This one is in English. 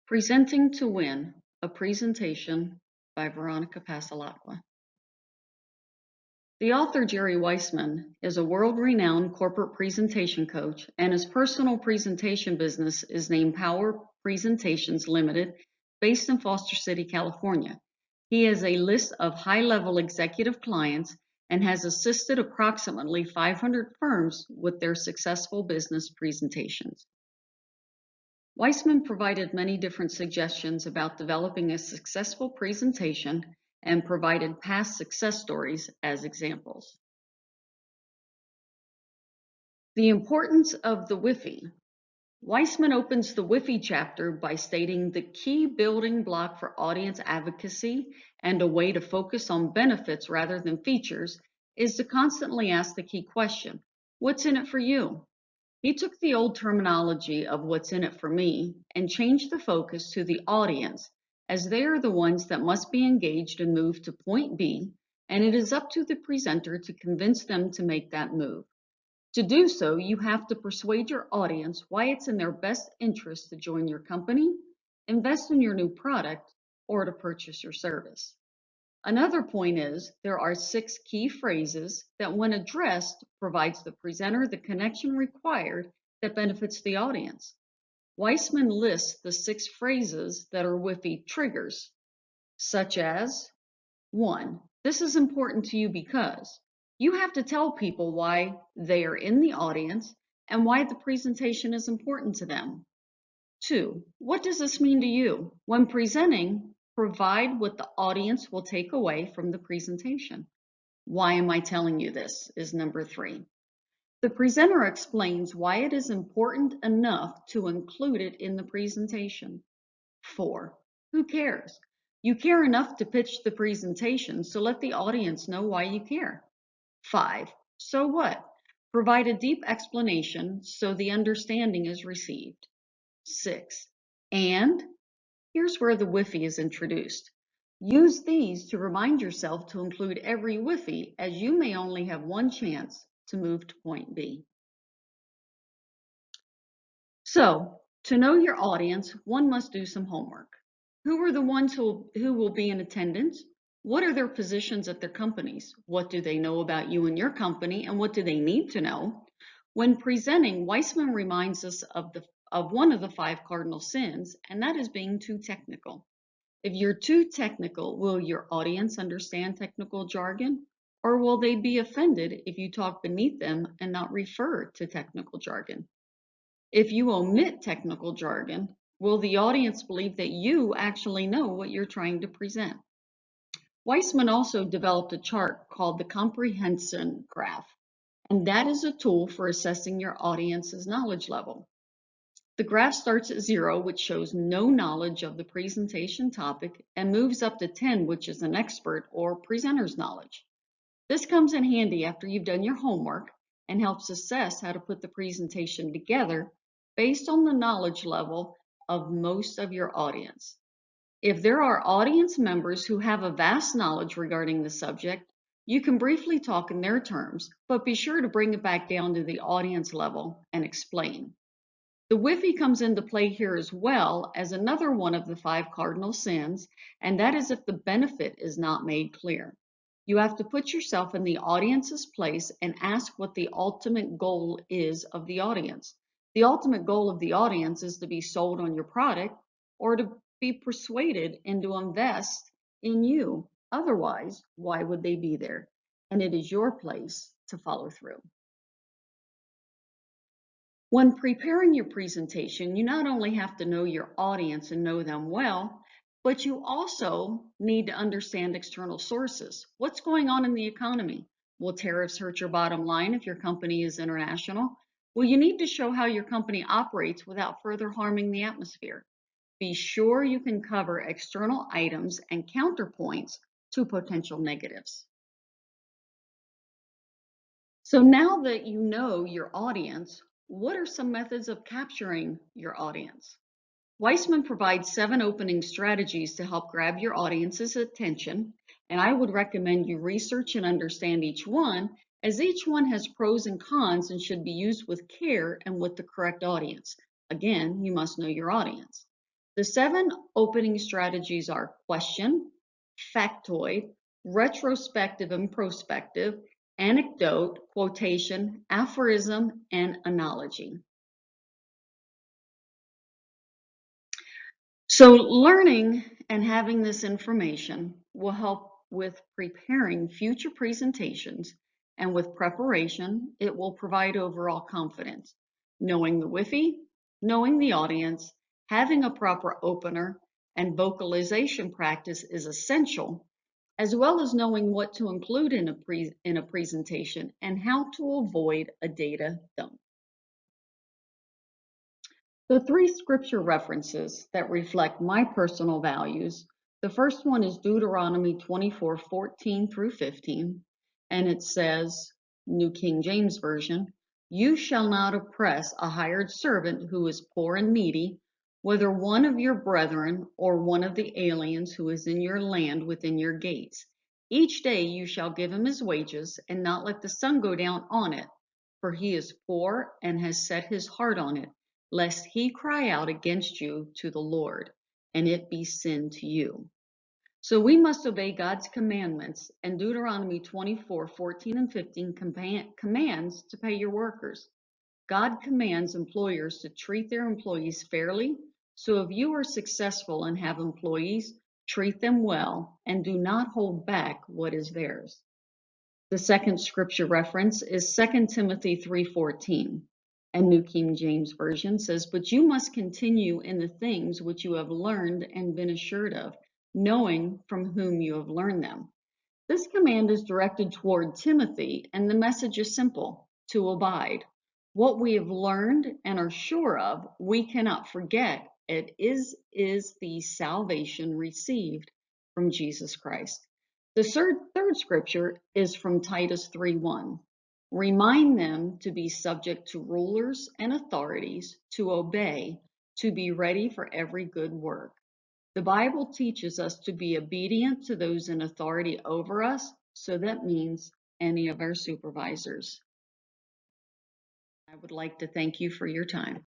Presenting to Win, a presentation by Veronica Passalacqua. The author Jerry Weissman is a world-renowned corporate presentation coach, and his personal presentation business is named Power Presentations Limited, based in Foster City, California. He has a list of high-level executive clients and has assisted approximately 500 firms with their successful business presentations. Weissman provided many different suggestions about developing a successful presentation and provided past success stories as examples. The importance of the WIFI. Weissman opens the WIFI chapter by stating the key building block for audience advocacy and a way to focus on benefits rather than features is to constantly ask the key question, what's in it for you? He took the old terminology of what's in it for me and changed the focus to the audience, as they are the ones that must be engaged and move to point B, and it is up to the presenter to convince them to make that move. To do so, you have to persuade your audience why it's in their best interest to join your company, invest in your new product, or to purchase your service. Another point is there are 6 key phrases that, when addressed, provides the presenter the connection required that benefits the audience. Weissman lists the 6 phrases that are WIFI triggers, such as 1. This is important to you because you have to tell people why they are in the audience and why the presentation is important to them. 2. What does this mean to you? When presenting, provide what the audience will take away from the presentation. Why am I telling you this is number 3. The presenter explains why it is important enough to include it in the presentation. 4. Who cares? You care enough to pitch the presentation, so let the audience know why you care. 5. So what? Provide a deep explanation so the understanding is received. 6. And here's where the WIFI is introduced. Use these to remind yourself to include every WIFI, as you may only have one chance to move to point B. So, to know your audience, one must do some homework. Who are the ones who will be in attendance? What are their positions at their companies? What do they know about you and your company, and what do they need to know? When presenting, Weissman reminds us of one of the 5 cardinal sins, and that is being too technical. If you're too technical, will your audience understand technical jargon, or will they be offended if you talk beneath them and not refer to technical jargon? If you omit technical jargon, will the audience believe that you actually know what you're trying to present? Weissman also developed a chart called the comprehension graph, and that is a tool for assessing your audience's knowledge level. The graph starts at 0, which shows no knowledge of the presentation topic, and moves up to 10, which is an expert or presenter's knowledge. This comes in handy after you've done your homework and helps assess how to put the presentation together based on the knowledge level of most of your audience. If there are audience members who have a vast knowledge regarding the subject, you can briefly talk in their terms, but be sure to bring it back down to the audience level and explain. The WIFI comes into play here as well as another one of the 5 cardinal sins, and that is if the benefit is not made clear. You have to put yourself in the audience's place and ask what the ultimate goal is of the audience. The ultimate goal of the audience is to be sold on your product or to be persuaded and to invest in you. Otherwise, why would they be there? And it is your place to follow through. When preparing your presentation, you not only have to know your audience and know them well, but you also need to understand external sources. What's going on in the economy? Will tariffs hurt your bottom line if your company is international? Well, you need to show how your company operates without further harming the atmosphere. Be sure you can cover external items and counterpoints to potential negatives. So now that you know your audience, what are some methods of capturing your audience? Weissman provides 7 opening strategies to help grab your audience's attention, and I would recommend you research and understand each one, as each one has pros and cons and should be used with care and with the correct audience. Again, you must know your audience. The 7 opening strategies are question, factoid, retrospective and prospective, anecdote, quotation, aphorism, and analogy. So learning and having this information will help with preparing future presentations, and with preparation, it will provide overall confidence. Knowing the WIFI, knowing the audience, having a proper opener, and vocalization practice is essential, as well as knowing what to include in a presentation and how to avoid a data dump. The 3 scripture references that reflect my personal values. The first one is Deuteronomy 24:14 through 15, and it says, New King James Version, "You shall not oppress a hired servant who is poor and needy, whether one of your brethren or one of the aliens who is in your land within your gates. Each day you shall give him his wages, and not let the sun go down on it, for he is poor and has set his heart on it, lest he cry out against you to the Lord, and it be sin to you." So we must obey God's commandments, and Deuteronomy 24:14 and 15 commands to pay your workers. God commands employers to treat their employees fairly, so if you are successful and have employees, treat them well and do not hold back what is theirs. The second scripture reference is 2 Timothy 3:14. And New King James Version says, "But you must continue in the things which you have learned and been assured of, knowing from whom you have learned them." This command is directed toward Timothy, and the message is simple: to abide. What we have learned and are sure of, we cannot forget. It is the salvation received from Jesus Christ. The third scripture is from Titus 3:1. "Remind them to be subject to rulers and authorities, to obey, to be ready for every good work." The Bible teaches us to be obedient to those in authority over us, so that means any of our supervisors. I would like to thank you for your time.